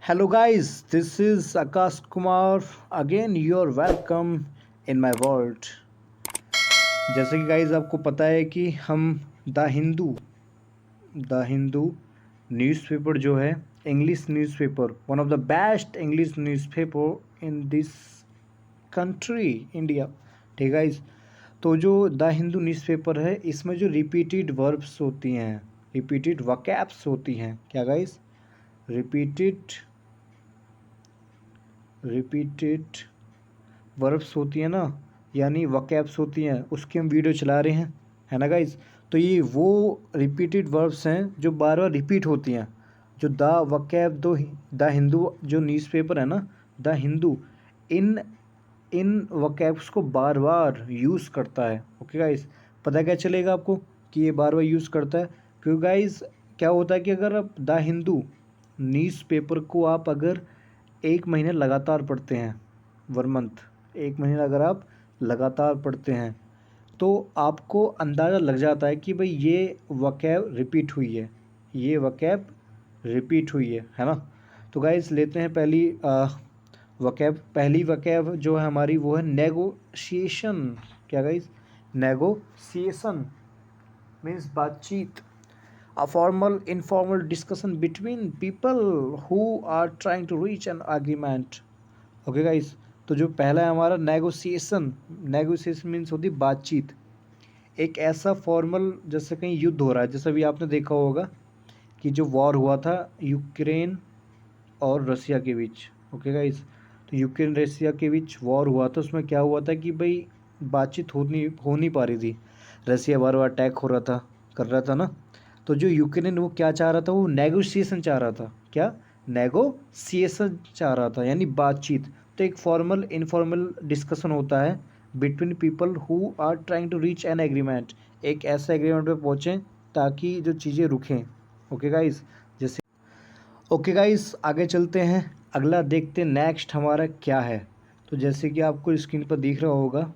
Hello guys, this is Akash Kumar. Again, you're welcome in my world. जैसे कि guys आपको पता है कि हम द हिंदू न्यूज़पेपर जो है, English newspaper, one of the best English newspaper in this country India. ठीक है गाइज। तो जो द हिंदू न्यूज़पेपर है, इसमें जो रिपीटेड वर्ब्स होती हैं, रिपीटेड वकैब्स होती हैं, क्या गाइज, रिपीटेड वर्ब्स होती हैं ना, यानी वकैब्स होती हैं, उसकी हम वीडियो चला रहे हैं, है ना गाइज। तो ये वो रिपीटेड वर्ब्स हैं जो बार बार रिपीट होती हैं, जो द वकैब दो द हिंदू जो न्यूज़पेपर है ना, द हिंदू इन इन वकैब्स को बार बार यूज़ करता है। ओके गाइज, पता क्या चलेगा आपको कि ये बार बार यूज़ करता है, क्योंकि गाइज क्या होता है कि अगर आप द हिंदू न्यूज़पेपर को आप अगर एक महीने लगातार पढ़ते हैं, 1 मंथ, एक महीना अगर आप लगातार पढ़ते हैं, तो आपको अंदाज़ा लग जाता है कि भाई ये वकैब रिपीट हुई है, ये वकैब रिपीट हुई है ना। तो गाइस लेते हैं वकैब। पहली वकैब जो है हमारी वो है नेगोशिएशन। क्या गाइस, नेगोशिएशन मीन्स बातचीत, a formal informal discussion between people who are trying to reach an agreement। Okay guys, तो जो पहला है हमारा नेगोशिएशन, नेगोशिएशन मीन्स होती बातचीत। एक ऐसा फॉर्मल, जैसे कहीं युद्ध हो रहा है, जैसे अभी आपने देखा होगा कि जो वॉर हुआ था यूक्रेन और रसिया के बीच। ओके गाइस, तो यूक्रेन रसिया के बीच वॉर हुआ था, उसमें क्या हुआ था कि भाई बातचीत हो नहीं पा रही थी, रसिया बार बार अटैक हो रहा था, कर रहा था ना। तो जो यूक्रेन वो क्या चाह रहा था, वो नेगोशिएशन चाह रहा था। क्या, नेगोशिएशन चाह रहा था, यानी बातचीत। तो एक फॉर्मल इनफॉर्मल डिस्कशन होता है between people who are trying to reach an agreement, एक ऐसा एग्रीमेंट पे पहुँचें ताकि जो चीज़ें रुकें। ओके गाइस, जैसे ओके गाइस आगे चलते हैं, अगला देखते हैं नेक्स्ट हमारा क्या है। तो जैसे कि आपको स्क्रीन पर दिख रहा होगा,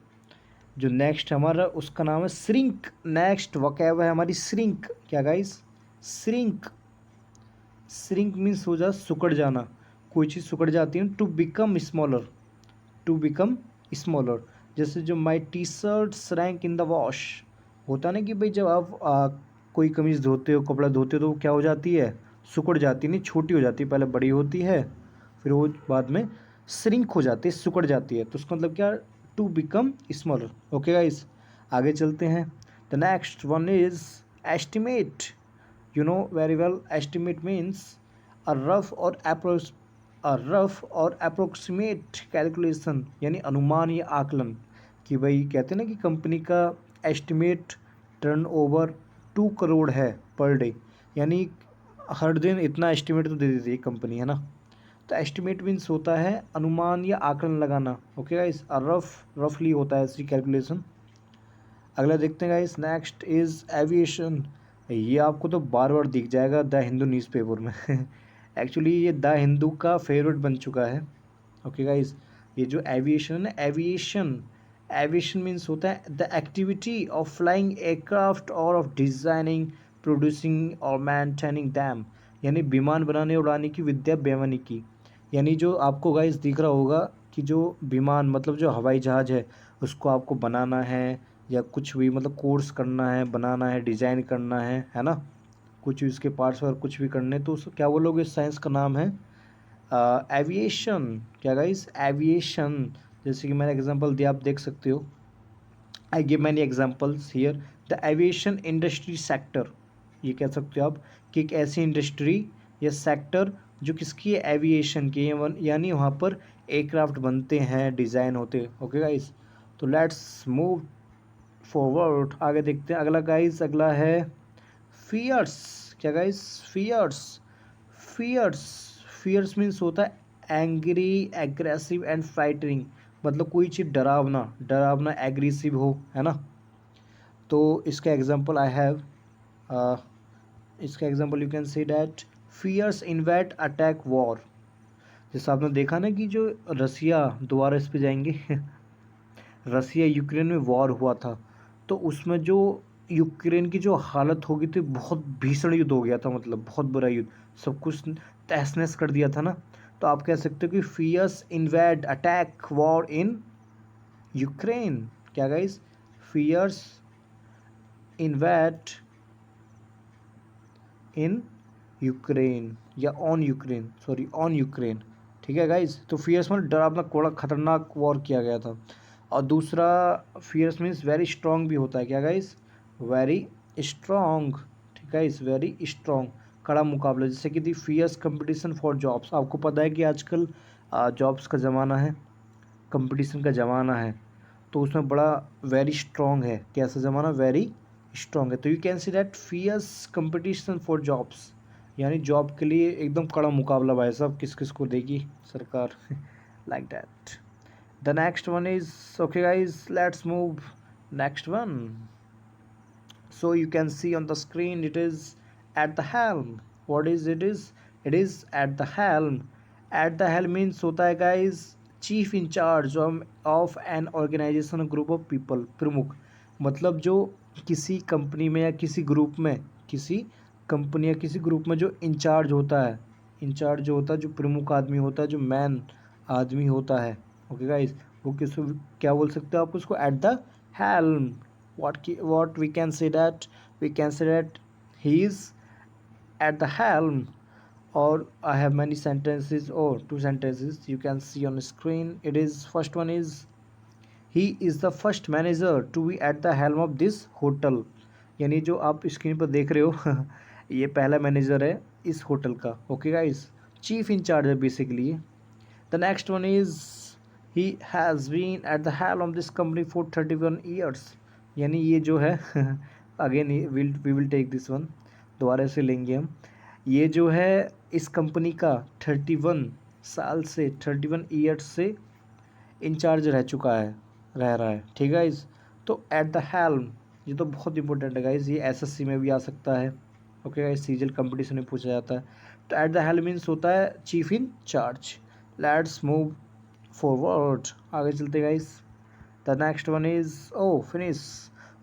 जो नेक्स्ट हमारा उसका नाम है श्रिंक। नेक्स्ट वकैब है हमारी श्रिंक। क्या गाइस, श्रिंक। श्रिंक मीन्स हो जा सिकुड़ जाना, कोई चीज़ सिकुड़ जाती है। To become smaller, to become smaller. जैसे जो my T shirt shrank in the wash, होता है ना कि भाई जब आप कोई कमीज़ धोते हो, कपड़ा धोते हो, तो वो क्या हो जाती है, सिकुड़ जाती है, नहीं छोटी हो जाती है, पहले बड़ी होती है, फिर वो बाद में श्रिंक हो जाती है, सिकुड़ जाती है। तो उसका मतलब क्या, to become smaller. Okay guys, आगे चलते हैं। The next one is estimate. You know very well, estimate means a rough और अप्रोक्सीमेट कैलकुलेशन, यानी अनुमान या आकलन। कि भाई कहते हैं ना कि कंपनी का एस्टिमेट टर्नओवर 2 करोड़ है पर डे, यानी हर दिन इतना एस्टिमेट तो दे देती है कंपनी, है ना। तो एस्टिमेट मीन्स होता है अनुमान या आकलन लगाना। ओके गाइस, रफली होता है इसकी कैलकुलेशन। अगला देखते हैं गाइस, नेक्स्ट इज एविएशन। ये आपको तो बार बार दिख जाएगा द हिंदू न्यूज़पेपर में एक्चुअली ये द हिंदू का फेवरेट बन चुका है। ओके गाइस, ये जो एविएशन है, एविएशन, एविएशन मीन्स होता है the activity of flying aircraft और ऑफ डिज़ाइनिंग, प्रोड्यूसिंग और मेंटेनिंग दैम, यानी विमान बनाने और उड़ाने की विद्या बैमानी की। यानी जो आपको गाइस दिख रहा होगा कि जो विमान मतलब जो हवाई जहाज़ है, उसको आपको बनाना है या कुछ भी मतलब कोर्स करना है, बनाना है, डिज़ाइन करना है ना, कुछ भी उसके पार्ट्स और कुछ भी करने, तो उस क्या बोलोगे, साइंस का नाम है एविएशन। क्या गाइस, एविएशन। जैसे कि मैंने एग्जांपल दिया, आप देख सकते हो, I give many examples here. The aviation industry sector, ये कह सकते हो आप कि एक ऐसी इंडस्ट्री या सेक्टर जो किसकी है, एविएशन की, यानी वहाँ पर एयरक्राफ्ट बनते हैं, डिज़ाइन होते हैं। ओके गाइस, तो लेट्स मूव फॉरवर्ड, आगे देखते हैं। अगला गाइस, अगला है फियर्स। क्या guys, fierce. Fierce, fierce means होता है एंग्री, एग्रेसिव एंड फ्राइटनिंग, मतलब कोई चीज़ डरावना, डरावना एग्रेसिव हो, है ना। तो इसका एग्जांपल आई हैव, इसका example you can see that fierce इन्वेट अटैक वॉर। जैसे आपने देखा ना कि जो रसिया, दोबारा इस पे जाएंगे रसिया यूक्रेन में वॉर हुआ था, तो उसमें जो यूक्रेन की जो हालत हो गई थी, बहुत भीषण युद्ध हो गया था, मतलब बहुत बुरा युद्ध, सब कुछ तहस नहस कर दिया था ना। तो आप कह सकते हो कि fierce invade attack war in Ukraine. क्या guys? Fierce invade in Ukraine या on Ukraine, sorry on Ukraine. ठीक है गाइज, तो फियर्स में डरावना बड़ा खतरनाक वॉर किया गया था। और दूसरा फियर्स मीन्स वेरी स्ट्रॉन्ग भी होता है। क्या गाइज? Very strong. ठीक है, इज़ वेरी स्ट्रॉन्ग, कड़ा मुकाबला। जैसे कि दी फियर्स कंपटीशन फॉर जॉब्स। आपको पता है कि आजकल जॉब्स का ज़माना है, कंपटीशन का ज़माना है, तो उसमें बड़ा वेरी स्ट्रॉन्ग है। कैसा ज़माना? वेरी स्ट्रॉन्ग है। तो you can see that fierce competition for jobs, यानी जॉब के लिए एकदम कड़ा मुकाबला भाई साहब, किस किस को देगी सरकार like that. The next one is, okay guys, let's move next one. So you can see on the screen it is at the helm. What is it is? It is at the helm. At the helm means होता है guys chief in charge of an organization group of people. प्रमुख मतलब जो किसी company में या किसी group में, किसी कंपनी या किसी ग्रुप में जो इंचार्ज होता है, इंचार्ज जो होता है, जो प्रमुख आदमी होता है, जो मैन आदमी होता है, ओके गाइस, वो किसको क्या बोल सकते हो आप उसको? Eight the helm. what we can say that, we can say that he is at the helm. Or I have many sentences, or two sentences you can see on the screen. It is, first one is, he is the first manager to be at the helm of this hotel. यानी जो आप screen पर देख रहे हो ये पहला manager है इस होटल का। ओके गाइस, चीफ इंचार्ज है basically. The next one is, he has been at the helm of this company for 31 years. यानी ये जो है again we will take this one, दोबारा से लेंगे हम। ये जो है इस कंपनी का 31 साल से, 31 ईयर्स से इंचार्ज रह चुका है, रह रहा है। ठीक है गाइज, तो एट द हेल्म, ये तो बहुत इंपॉर्टेंट है गाइज, ये एसएससी में भी आ सकता है। ओके गाइज, सीजल कंपटीशन में पूछा जाता है। तो एट द हेल्म मीन्स होता है chief in charge. Let's move forward, आगे चलते guys. The next one is, oh finish.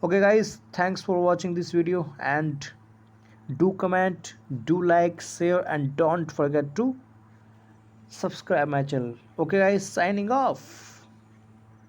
Okay guys, thanks for watching this video and do comment, do like, share and don't forget to subscribe my channel. Okay guys, signing off.